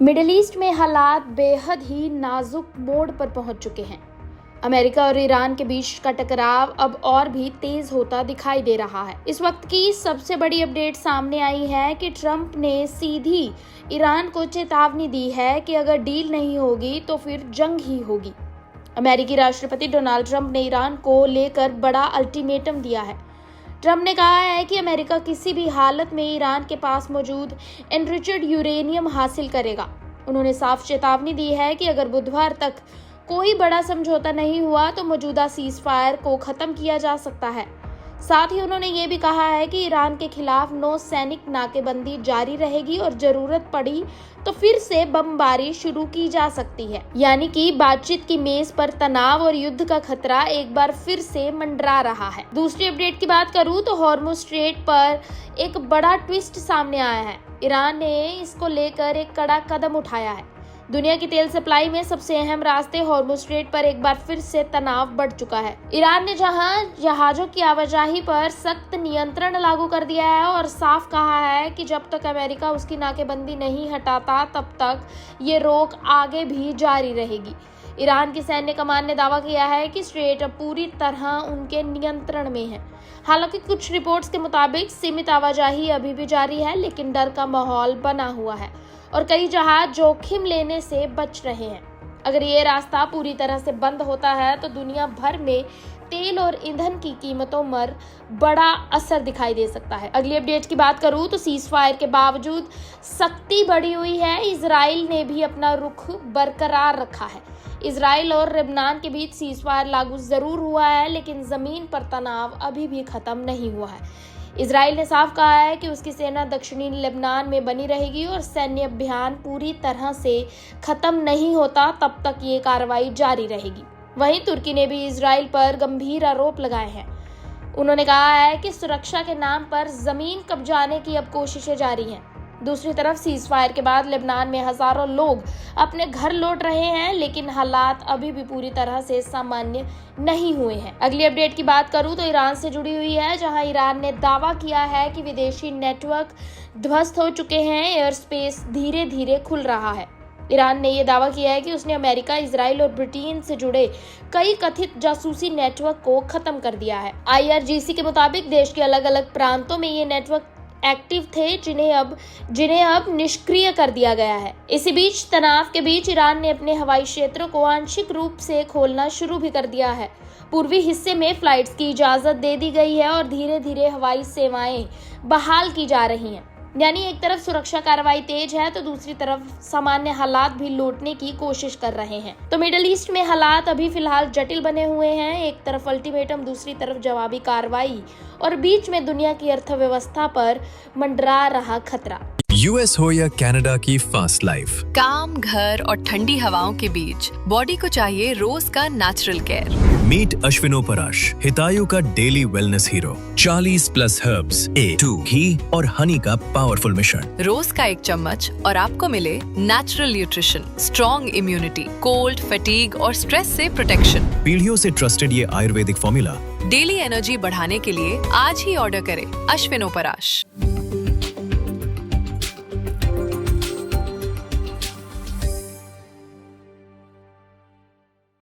Middle east में हालात बेहद ही नाजुक मोड़ पर पहुंच चुके हैं। अमेरिका और ईरान के बीच का टकराव अब और भी तेज होता दिखाई दे रहा है। इस वक्त की सबसे बड़ी अपडेट सामने आई है कि ट्रंप ने सीधी ईरान को चेतावनी दी है कि अगर डील नहीं होगी तो फिर जंग ही होगी। अमेरिकी राष्ट्रपति डोनाल्ड ट्रंप ने ईरान को लेकर बड़ा अल्टीमेटम दिया है। ट्रंप ने कहा है कि अमेरिका किसी भी हालत में ईरान के पास मौजूद एनरिच्ड यूरेनियम हासिल करेगा। उन्होंने साफ चेतावनी दी है कि अगर बुधवार तक कोई बड़ा समझौता नहीं हुआ तो मौजूदा सीज फायर को खत्म किया जा सकता है। साथ ही उन्होंने ये भी कहा है कि ईरान के खिलाफ नौसैनिक नाकेबंदी जारी रहेगी और जरूरत पड़ी तो फिर से बमबारी शुरू की जा सकती है। यानी कि बातचीत की मेज पर तनाव और युद्ध का खतरा एक बार फिर से मंडरा रहा है। दूसरी अपडेट की बात करूं तो हॉर्मुज स्ट्रेट पर एक बड़ा ट्विस्ट सामने आया है। ईरान ने इसको लेकर एक कड़ा कदम उठाया है। दुनिया की तेल सप्लाई में सबसे अहम रास्ते हॉर्मुज स्ट्रेट पर एक बार फिर से तनाव बढ़ चुका है। ईरान ने जहां जहाजों की आवाजाही पर सख्त नियंत्रण लागू कर दिया है और साफ कहा है कि जब तक अमेरिका उसकी नाकेबंदी नहीं हटाता तब तक ये रोक आगे भी जारी रहेगी। ईरान की सैन्य कमान ने दावा किया है कि स्ट्रेट अब पूरी तरह उनके नियंत्रण में है। हालांकि कुछ रिपोर्ट्स के मुताबिक सीमित आवाजाही अभी भी जारी है, लेकिन डर का माहौल बना हुआ है और कई जहाज जोखिम लेने से बच रहे हैं। अगर ये रास्ता पूरी तरह से बंद होता है तो दुनिया भर में तेल और ईंधन की कीमतों पर बड़ा असर दिखाई दे सकता है। अगली अपडेट की बात करूं तो सीज फायर के बावजूद सख्ती बढ़ी हुई है। इजराइल ने भी अपना रुख बरकरार रखा है। इजराइल और लेबनान के बीच सीज फायर लागू जरूर हुआ है, लेकिन जमीन पर तनाव अभी भी खत्म नहीं हुआ है। इजराइल ने साफ कहा है कि उसकी सेना दक्षिणी लेबनान में बनी रहेगी और सैन्य अभियान पूरी तरह से खत्म नहीं होता तब तक ये कार्रवाई जारी रहेगी। वहीं तुर्की ने भी इजराइल पर गंभीर आरोप लगाए हैं। उन्होंने कहा है कि सुरक्षा के नाम पर जमीन कब्जाने की अब कोशिशें जारी हैं। दूसरी तरफ सीज फायर के बाद लेबनान में हजारों लोग अपने घर लौट रहे हैं, लेकिन हालात अभी भी पूरी तरह से सामान्य नहीं हुए हैं। अगली अपडेट की बात करूं तो ईरान से जुड़ी हुई है, जहां ईरान ने दावा किया है कि विदेशी नेटवर्क ध्वस्त हो चुके हैं। एयर स्पेस धीरे धीरे खुल रहा है। ईरान ने यह दावा किया है कि उसने अमेरिका, इजराइल और ब्रिटेन से जुड़े कई कथित जासूसी नेटवर्क को खत्म कर दिया है। IRGC के मुताबिक देश के अलग अलग प्रांतों में ये नेटवर्क एक्टिव थे, जिन्हें अब निष्क्रिय कर दिया गया है। इसी बीच तनाव के बीच ईरान ने अपने हवाई क्षेत्रों को आंशिक रूप से खोलना शुरू भी कर दिया है। पूर्वी हिस्से में फ्लाइट्स की इजाजत दे दी गई है और धीरे धीरे हवाई सेवाएं बहाल की जा रही हैं। यानी एक तरफ सुरक्षा कार्रवाई तेज है तो दूसरी तरफ सामान्य हालात भी लौटने की कोशिश कर रहे हैं। तो मिडिल ईस्ट में हालात अभी फिलहाल जटिल बने हुए हैं। एक तरफ अल्टीमेटम, दूसरी तरफ जवाबी कार्रवाई और बीच में दुनिया की अर्थव्यवस्था पर मंडरा रहा खतरा। US हो या कनाडा की फास्ट लाइफ, काम, घर और ठंडी हवाओं के बीच बॉडी को चाहिए रोज का नेचुरल केयर। मीट अश्विनो पराश, हितायु का daily wellness hero. 40+ herbs, A2 घी और हनी का पावरफुल मिश्रण। रोज का 1 चम्मच और आपको मिले natural nutrition, strong immunity, cold, fatigue और स्ट्रेस से प्रोटेक्शन। पीढ़ियों से ट्रस्टेड ये आयुर्वेदिक फॉर्मूला डेली एनर्जी बढ़ाने के लिए आज ही ऑर्डर करें अश्विनो पराश।